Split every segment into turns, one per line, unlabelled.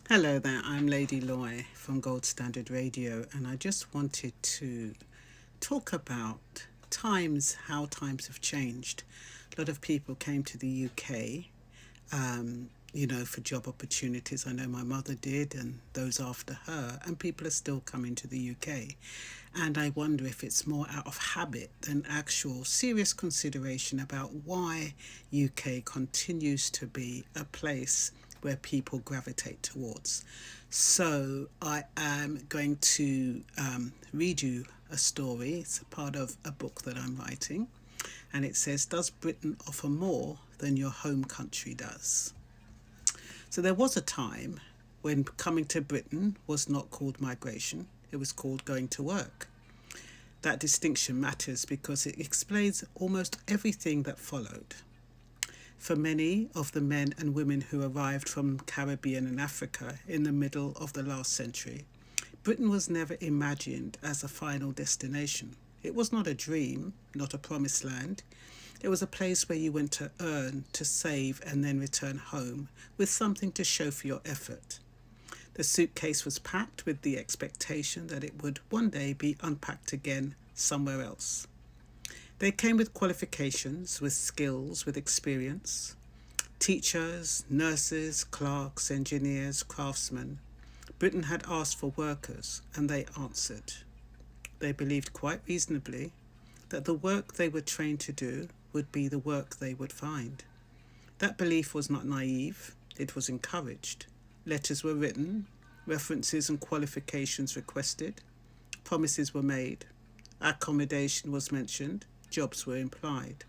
Hello there, I'm Lady Loy from Gold Standard Radio, and I just wanted to talk about how times have changed. A lot of people came to the UK, for job opportunities. I know my mother did, and those after her, and people are still coming to the UK. And I wonder if it's more out of habit than actual serious consideration about why UK continues to be a place where people gravitate towards. So I am going to read you a story. It's a part of a book that I'm writing. And it says, Does Britain offer more than your home country does? So there was a time when coming to Britain was not called migration, it was called going to work. That distinction matters because it explains almost everything that followed. For many of the men and women who arrived from Caribbean and Africa in the middle of the last century, Britain was never imagined as a final destination. It was not a dream, not a promised land. It was a place where you went to earn, to save, and then return home with something to show for your effort. The suitcase was packed with the expectation that it would one day be unpacked again somewhere else. They came with qualifications, with skills, with experience. Teachers, nurses, clerks, engineers, craftsmen. Britain had asked for workers, and they answered. They believed quite reasonably that the work they were trained to do would be the work they would find. That belief was not naive, it was encouraged. Letters were written, references and qualifications requested, promises were made, accommodation was mentioned, jobs were implied.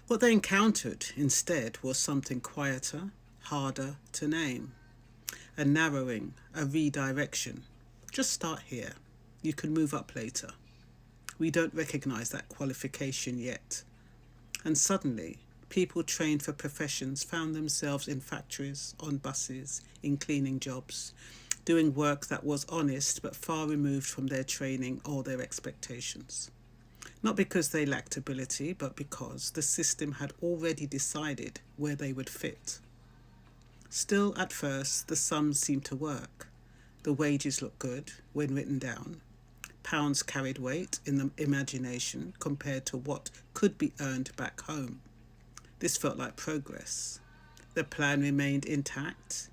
What they encountered instead was something quieter, harder to name. A narrowing, a redirection. Just start here. You can move up later. We don't recognise that qualification yet. And suddenly, people trained for professions found themselves in factories, on buses, in cleaning jobs, doing work that was honest but far removed from their training or their expectations. Not because they lacked ability, but because the system had already decided where they would fit. Still, at first, the sums seemed to work. The wages looked good when written down. Pounds carried weight in the imagination compared to what could be earned back home. This felt like progress. The plan remained intact.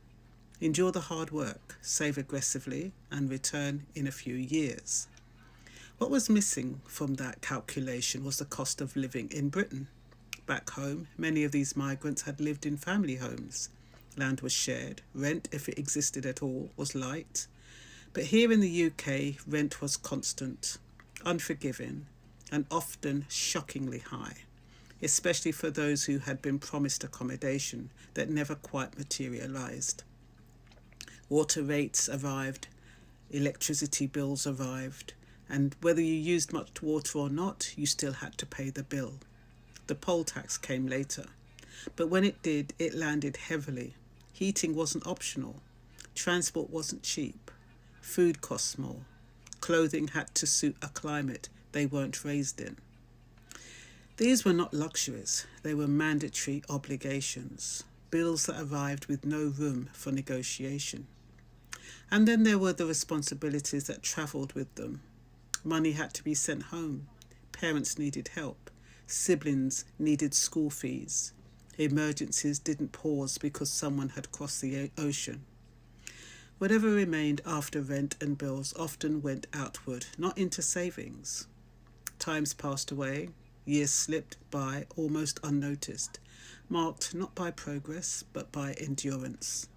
Endure the hard work, save aggressively, and return in a few years. What was missing from that calculation was the cost of living in Britain. Back home, many of these migrants had lived in family homes. Land was shared, rent, if it existed at all, was light. But here in the UK, rent was constant, unforgiving, and often shockingly high, especially for those who had been promised accommodation that never quite materialised. Water rates arrived, electricity bills arrived, and whether you used much water or not, you still had to pay the bill. The poll tax came later, but when it did, it landed heavily. Heating wasn't optional, transport wasn't cheap, food cost more, clothing had to suit a climate they weren't raised in. These were not luxuries, they were mandatory obligations, bills that arrived with no room for negotiation. And then there were the responsibilities that travelled with them. Money had to be sent home, parents needed help, siblings needed school fees, emergencies didn't pause because someone had crossed the ocean. Whatever remained after rent and bills often went outward, not into savings. Times passed away, years slipped by almost unnoticed, marked not by progress but by endurance.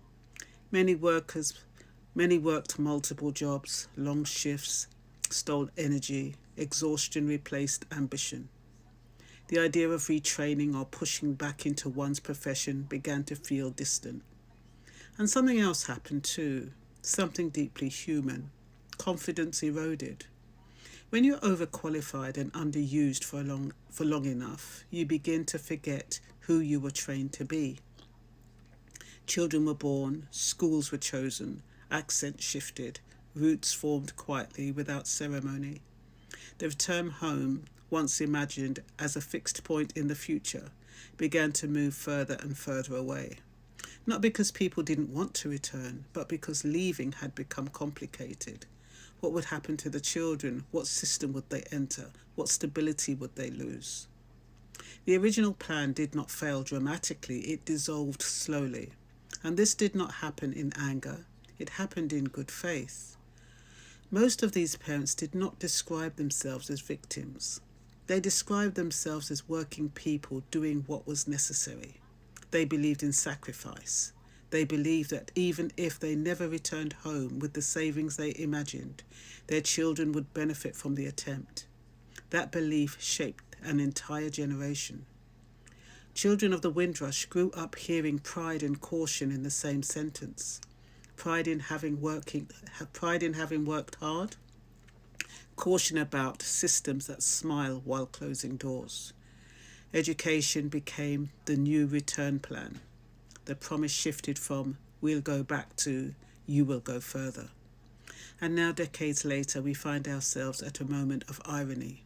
Many worked multiple jobs, long shifts, stole energy, exhaustion replaced ambition. The idea of retraining or pushing back into one's profession began to feel distant. And something else happened too, something deeply human. Confidence eroded. When you're overqualified and underused for long enough, you begin to forget who you were trained to be. Children were born, schools were chosen, accents shifted, routes formed quietly without ceremony. The return home, once imagined as a fixed point in the future, began to move further and further away. Not because people didn't want to return, but because leaving had become complicated. What would happen to the children? What system would they enter? What stability would they lose? The original plan did not fail dramatically, it dissolved slowly. And this did not happen in anger, it happened in good faith. Most of these parents did not describe themselves as victims. They described themselves as working people doing what was necessary. They believed in sacrifice. They believed that even if they never returned home with the savings they imagined, their children would benefit from the attempt. That belief shaped an entire generation. Children of the Windrush grew up hearing pride and caution in the same sentence. Pride in having worked hard, caution about systems that smile while closing doors. Education became the new return plan. The promise shifted from "we'll go back" to "you will go further." And now, decades later, we find ourselves at a moment of irony.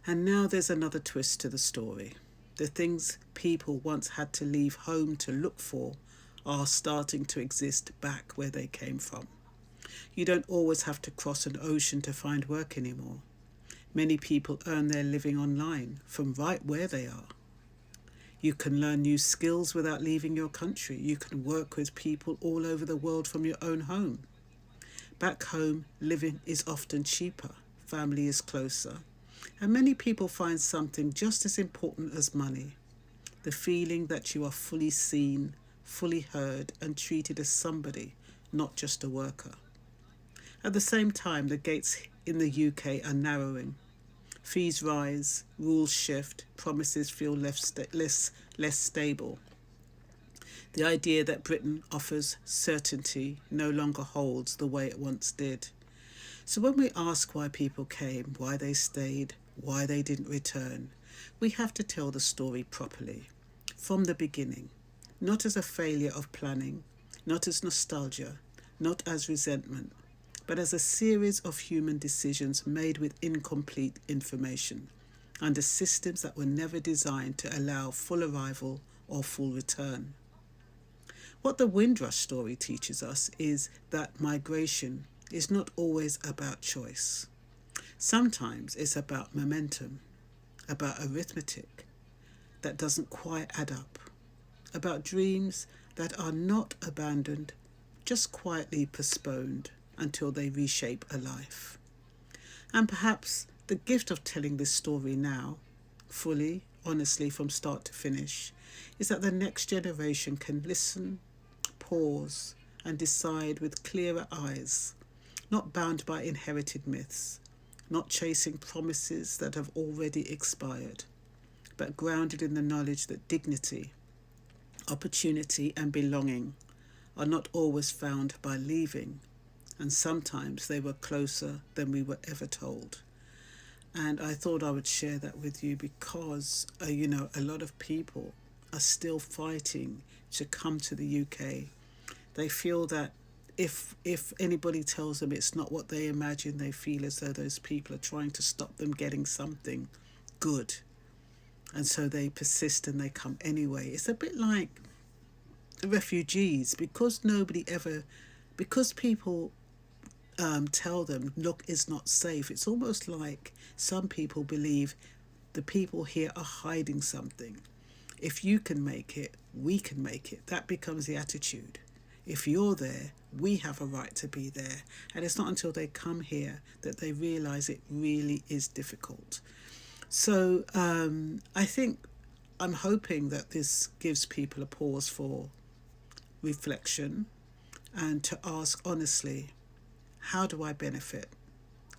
And now there's another twist to the story. The things people once had to leave home to look for are starting to exist back where they came from. You don't always have to cross an ocean to find work anymore. Many people earn their living online from right where they are. You can learn new skills without leaving your country. You can work with people all over the world from your own home. Back home, living is often cheaper, family is closer, and many people find something just as important as money: the feeling that you are fully seen, fully heard, and treated as somebody, not just a worker. At the same time, the gates in the UK are narrowing. Fees rise, rules shift, promises feel less stable. The idea that Britain offers certainty no longer holds the way it once did. So when we ask why people came, why they stayed, why they didn't return, we have to tell the story properly, from the beginning, not as a failure of planning, not as nostalgia, not as resentment, but as a series of human decisions made with incomplete information, under systems that were never designed to allow full arrival or full return. What the Windrush story teaches us is that migration is not always about choice. Sometimes it's about momentum, about arithmetic that doesn't quite add up, about dreams that are not abandoned, just quietly postponed until they reshape a life. And perhaps the gift of telling this story now, fully, honestly, from start to finish, is that the next generation can listen, pause, and decide with clearer eyes, not bound by inherited myths, not chasing promises that have already expired, but grounded in the knowledge that dignity, opportunity, and belonging are not always found by leaving, and sometimes they were closer than we were ever told. And I thought I would share that with you because, a lot of people are still fighting to come to the UK. They feel that if anybody tells them it's not what they imagine, they feel as though those people are trying to stop them getting something good. And so they persist and they come anyway. It's a bit like refugees, because people tell them, look, it's not safe. It's almost like some people believe the people here are hiding something. If you can make it, we can make it. That becomes the attitude. If you're there, we have a right to be there. And it's not until they come here that they realise it really is difficult. So I'm hoping that this gives people a pause for reflection and to ask honestly, how do I benefit?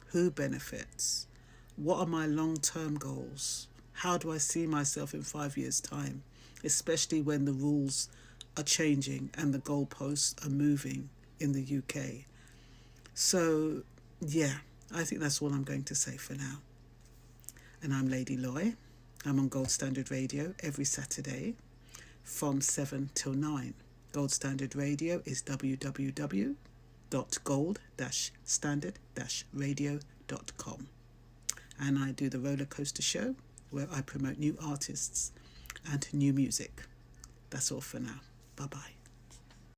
Who benefits? What are my long-term goals? How do I see myself in 5 years' time? Especially when the rules are changing and the goalposts are moving in the UK. So, I think that's all I'm going to say for now. And I'm Lady Loy. I'm on Gold Standard Radio every Saturday from 7 till 9. Gold Standard Radio is www.gold-standard-radio.com. And I do the Roller Coaster Show, where I promote new artists and new music. That's all for now. Bye bye.